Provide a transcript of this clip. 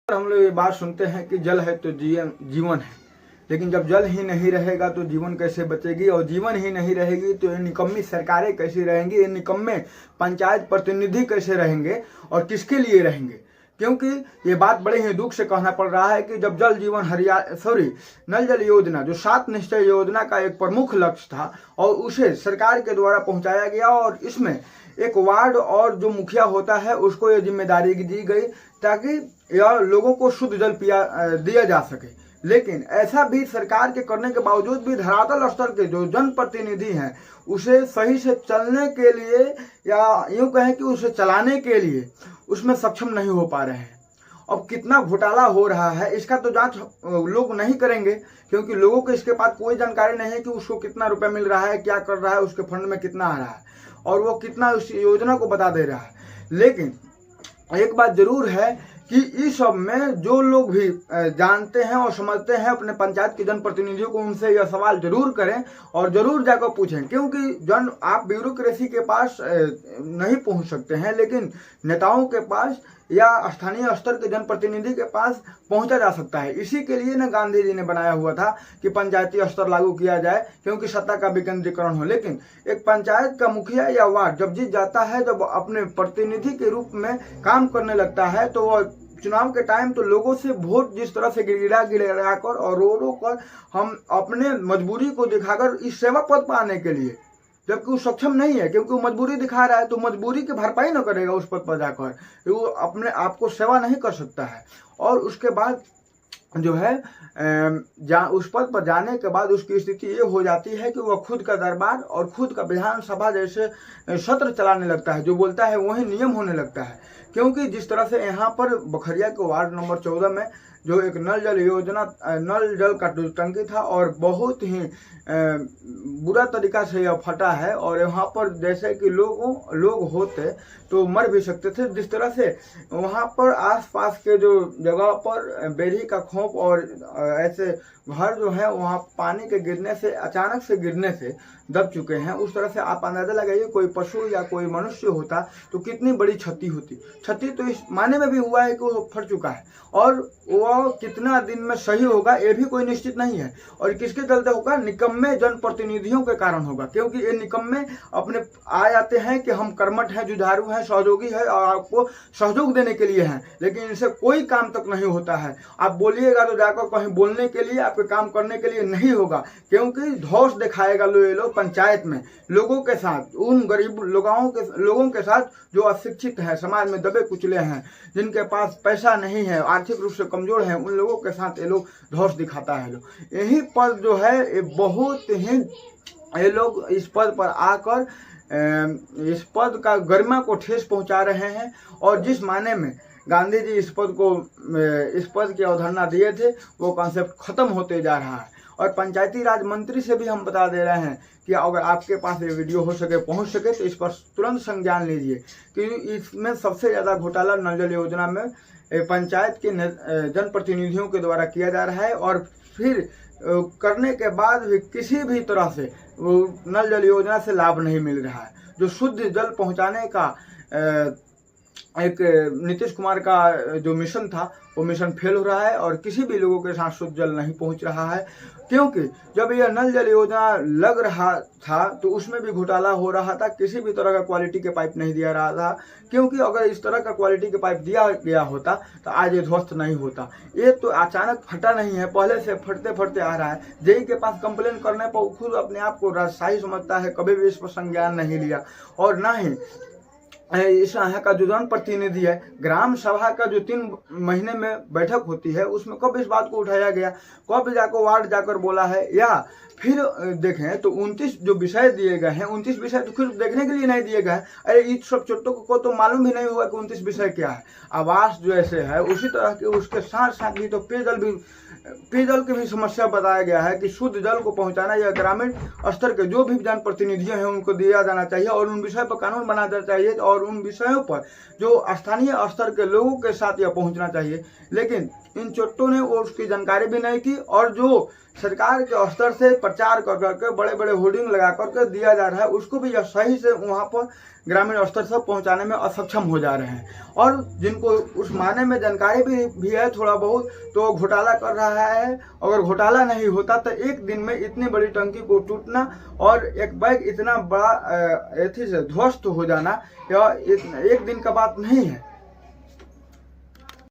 हम लोग ये बात सुनते हैं कि जल है तो जीवन है, लेकिन जब जल ही नहीं रहेगा तो जीवन कैसे बचेगी, और जीवन ही नहीं रहेगी तो ये निकम्मी सरकारें कैसी रहेंगी, ये निकम्मे पंचायत प्रतिनिधि कैसे रहेंगे और किसके लिए रहेंगे। क्योंकि ये बात बड़े ही दुख से कहना पड़ रहा है कि जब जल जीवन नल जल योजना जो 7 निश्चय योजना का एक प्रमुख लक्ष्य था और उसे सरकार के द्वारा पहुंचाया गया, और इसमें एक वार्ड और जो मुखिया होता है उसको ये जिम्मेदारी दी गई ताकि यह लोगों को शुद्ध जल दिया जा सके। लेकिन ऐसा भी सरकार के करने के बावजूद भी धरातल स्तर के जो जनप्रतिनिधि हैं उसे सही से चलने के लिए या यूं कहें कि उसे चलाने के लिए उसमें सक्षम नहीं हो पा रहे हैं। अब कितना घोटाला हो रहा है इसका तो जांच लोग नहीं करेंगे, क्योंकि लोगों को इसके पास कोई जानकारी नहीं है कि उसको कितना रुपया मिल रहा है, क्या कर रहा है, उसके फंड में कितना आ रहा है और वो कितना उस योजना को बता दे रहा है। लेकिन एक बात जरूर है कि इस सब में जो लोग भी जानते हैं और समझते हैं अपने पंचायत के जनप्रतिनिधियों को, उनसे यह सवाल जरूर करें और जरूर जाकर पूछें, क्योंकि आप ब्यूरोक्रेसी के पास नहीं पहुंच सकते हैं, लेकिन नेताओं के पास या स्थानीय स्तर के जनप्रतिनिधि के पास पहुंचा जा सकता है। इसी के लिए ना गांधी जी ने बनाया हुआ था कि पंचायती स्तर लागू किया जाए, क्योंकि सत्ता का विकेंद्रीकरण हो। लेकिन एक पंचायत का मुखिया या वार्ड जब जीत जाता है, जब अपने प्रतिनिधि के रूप में काम करने लगता है, तो वह चुनाव के टाइम तो लोगों से वोट जिस तरह से गिड़ा कर और रो कर हम अपने मजबूरी को दिखाकर इस सेवा पद पर आने के लिए, जबकि वो सक्षम नहीं है, क्योंकि वो मजबूरी दिखा रहा है, तो मजबूरी की भरपाई न करेगा उस पद पर जाकर, वो अपने आप को सेवा नहीं कर सकता है। और उसके बाद जो है उस पद पर जाने के बाद उसकी स्थिति ये हो जाती है कि वह खुद का दरबार और खुद का विधानसभा जैसे सत्र चलाने लगता है, जो बोलता है वही नियम होने लगता है। क्योंकि जिस तरह से यहाँ पर बखरिया के वार्ड नंबर 14 में जो एक नल जल का टंकी था और बहुत ही बुरा तरीका से यह फटा है, और यहाँ पर जैसे कि लोग होते तो मर भी सकते थे। जिस तरह से वहाँ पर आसपास के जो जगह पर बेरी का खोप और ऐसे घर जो है वहाँ पानी के गिरने से, अचानक से गिरने से दब चुके हैं। उस तरह से आप अंदाजा लगाइए कोई पशु या कोई मनुष्य होता तो कितनी बड़ी क्षति होती। क्षति तो इस माने में भी हुआ है कि वो फट चुका है, और वह कितना दिन में सही होगा ये भी कोई निश्चित नहीं है। और किसके चलते होगा? निकम्मे जनप्रतिनिधियों के कारण होगा, क्योंकि ये निकम्मे अपने आ जाते हैं कि हम कर्मठ हैं, जुझारू हैं, सहयोगी है और आपको सहयोग देने के लिए हैं, लेकिन इनसे कोई काम तक नहीं होता है। आप बोलिएगा तो जाकर कहीं बोलने के लिए, आपके काम करने के लिए नहीं होगा, क्योंकि धौंस दिखाएगा ये लोग पंचायत में लोगों के साथ, उन गरीब लोगों के साथ जो अशिक्षित हैं, समाज में दबे कुचले हैं, जिनके पास पैसा नहीं है, आर्थिक रूप से कमजोर हैं, उन लोगों के साथ ये लोग धौंस दिखाता है। यही पद जो है ये बहुत ही, ये लोग इस पद पर आकर इस पद का गरिमा को ठेस पहुंचा रहे हैं। और जिस माने में गांधी जी इस पद की अवधारणा दिए थे वो कॉन्सेप्ट खत्म होते जा रहा है। और पंचायती राज मंत्री से भी हम बता दे रहे हैं कि अगर आपके पास ये वीडियो हो सके, पहुंच सके, तो इस पर तुरंत संज्ञान लीजिए, क्योंकि इसमें सबसे ज़्यादा घोटाला नल जल योजना में पंचायत के जनप्रतिनिधियों के द्वारा किया जा रहा है। और फिर करने के बाद भी किसी भी तरह से नल जल योजना से लाभ नहीं मिल रहा है। जो शुद्ध जल पहुंचाने का एक नीतीश कुमार का जो मिशन था वो मिशन फेल हो रहा है, और किसी भी लोगों के साथ शुद्ध जल नहीं पहुंच रहा है। क्योंकि जब यह नल जल योजना लग रहा था तो उसमें भी घोटाला हो रहा था, किसी भी तरह का क्वालिटी के पाइप नहीं दिया रहा था, क्योंकि अगर इस तरह का क्वालिटी के पाइप दिया गया होता तो आज ये ध्वस्त नहीं होता। ये तो अचानक फटा नहीं है, पहले से फटते फटते आ रहा है। जेई के पास कंप्लेन करने पर खुद अपने आप को राजशाही समझता है, कभी भी इस पर संज्ञान नहीं लिया। और ना ही इस यहाँ का जो जनप्रतिनिधि है, ग्राम सभा का जो 3 महीने में बैठक होती है उसमें कब इस बात को उठाया गया, कब जाकर वार्ड जाकर बोला है। या फिर देखें तो 29 जो विषय दिए गए हैं, 29 विषय तो फिर देखने के लिए नहीं दिए गए। अरे इस सब चोटों को तो मालूम भी नहीं होगा कि 29 विषय क्या है। आवास जो ऐसे है उसी तरह के उसके साथ साथ भी तो पेयजल की भी समस्या बताया गया है कि शुद्ध जल को पहुंचाना या ग्रामीण स्तर के जो भी जनप्रतिनिधि हैं उनको दिया जाना चाहिए, और उन विषय पर कानून बनाना चाहिए, और उन विषयों पर जो स्थानीय स्तर के लोगों के साथ यह पहुंचना चाहिए। लेकिन इन चोट्टों ने उसकी जानकारी भी नहीं की, और जो सरकार के स्तर से प्रचार कर करके बड़े बड़े होर्डिंग लगा करके दिया जा रहा है, उसको भी सही से वहाँ पर ग्रामीण स्तर से पहुँचाने में असक्षम हो जा रहे हैं। और जिनको उस मायने में जानकारी भी है थोड़ा बहुत, तो घोटाला कर रहा है। अगर घोटाला नहीं होता तो एक दिन में इतनी बड़ी टंकी को टूटना और एक बैग इतना बड़ा एथी से ध्वस्त हो जाना यह एक दिन का बात नहीं है।